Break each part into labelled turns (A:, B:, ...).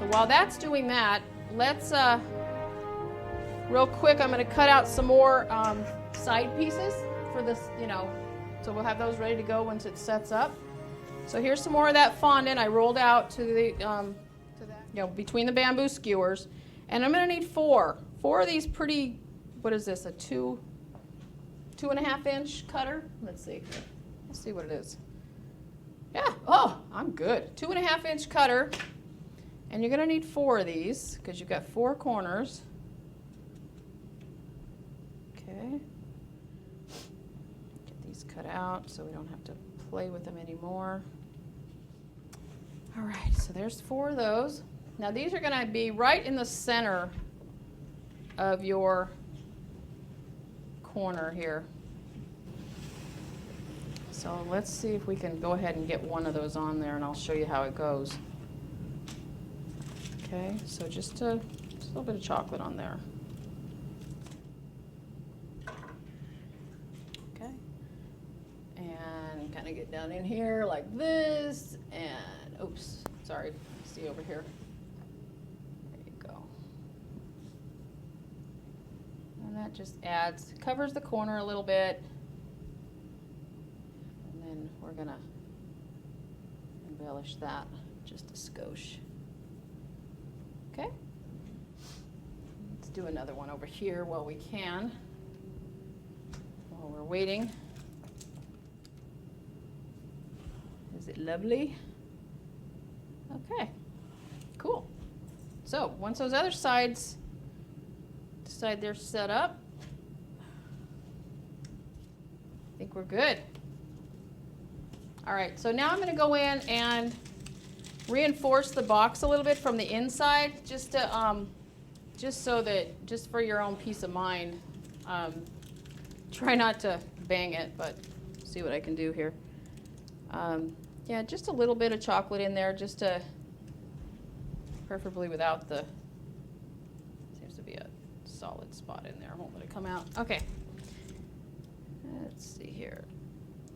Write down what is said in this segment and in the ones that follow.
A: So while that's doing that, let's, real quick, I'm going to cut out some more side pieces for this, you know, so we'll have those ready to go once it sets up. So here's some more of that fondant I rolled out to the, between the bamboo skewers. And I'm going to need four of these pretty, what is this, a 2.5 inch cutter? Let's see what it is. Yeah, oh, I'm good. 2.5 inch cutter. And you're going to need 4 of these because you've got 4 corners. Okay. Get these cut out so we don't have to play with them anymore. All right, so there's 4 of those. Now these are going to be right in the center of your corner here. So let's see if we can go ahead and get one of those on there, and I'll show you how it goes. Okay, so just a little bit of chocolate on there. Okay, and kind of get down in here like this, and oops, sorry, see over here. There you go. And that just covers the corner a little bit. And then we're gonna embellish that just a skosh. Okay, let's do another one over here while we can, while we're waiting. Is it lovely? Okay, cool. So once those other sides decide they're set up, I think we're good. All right, so now I'm going to go in and reinforce the box a little bit from the inside, just to, just for your own peace of mind. Try not to bang it, but see what I can do here. Yeah, just a little bit of chocolate in there, just to, preferably without the, seems to be a solid spot in there. I won't let it come out. Okay. Let's see here.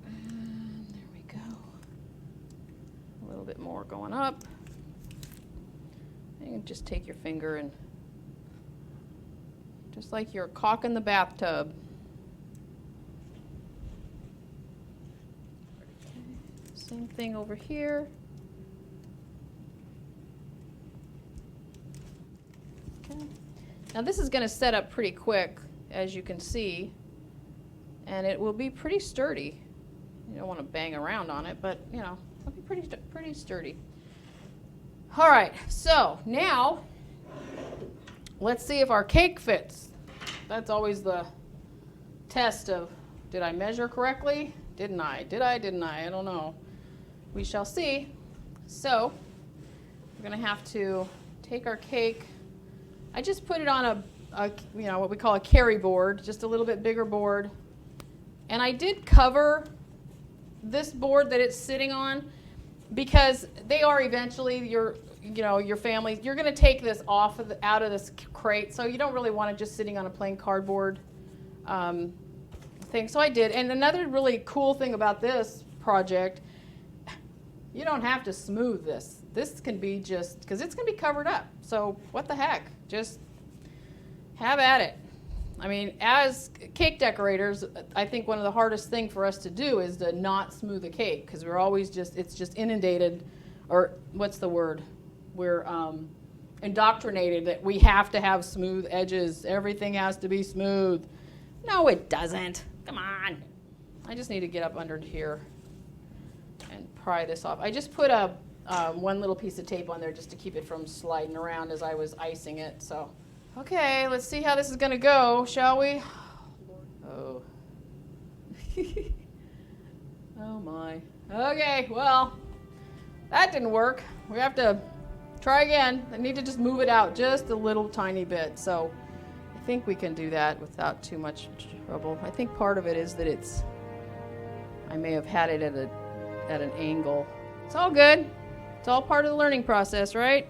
A: There we go. A little bit more going up. You can just take your finger and, just like you're caulking the bathtub. Okay. Same thing over here. Okay. Now this is going to set up pretty quick, as you can see, and it will be pretty sturdy. You don't want to bang around on it, but you know, it'll be pretty sturdy. All right, so now let's see if our cake fits. That's always the test of, did I measure correctly? Didn't I? Did I? Didn't I? I don't know. We shall see. So we're going to have to take our cake. I just put it on a what we call a carry board, just a little bit bigger board. And I did cover this board that it's sitting on because they are eventually your family. You're going to take this out of this crate, so you don't really want it just sitting on a plain cardboard thing. So I did. And another really cool thing about this project, you don't have to smooth this. This can be just, because it's going to be covered up. So what the heck? Just have at it. I mean, as cake decorators, I think one of the hardest things for us to do is to not smooth a cake, because we're always it's just inundated, or what's the word? We're indoctrinated that we have to have smooth edges. Everything has to be smooth. No, it doesn't. Come on. I just need to get up under here and pry this off. I just put one little piece of tape on there just to keep it from sliding around as I was icing it. So, okay, let's see how this is going to go, shall we? Oh. Oh my. Okay, well, that didn't work. We have to try again. I need to just move it out just a little tiny bit. So I think we can do that without too much trouble. I think part of it is that I may have had it at an angle. It's all good. It's all part of the learning process, right?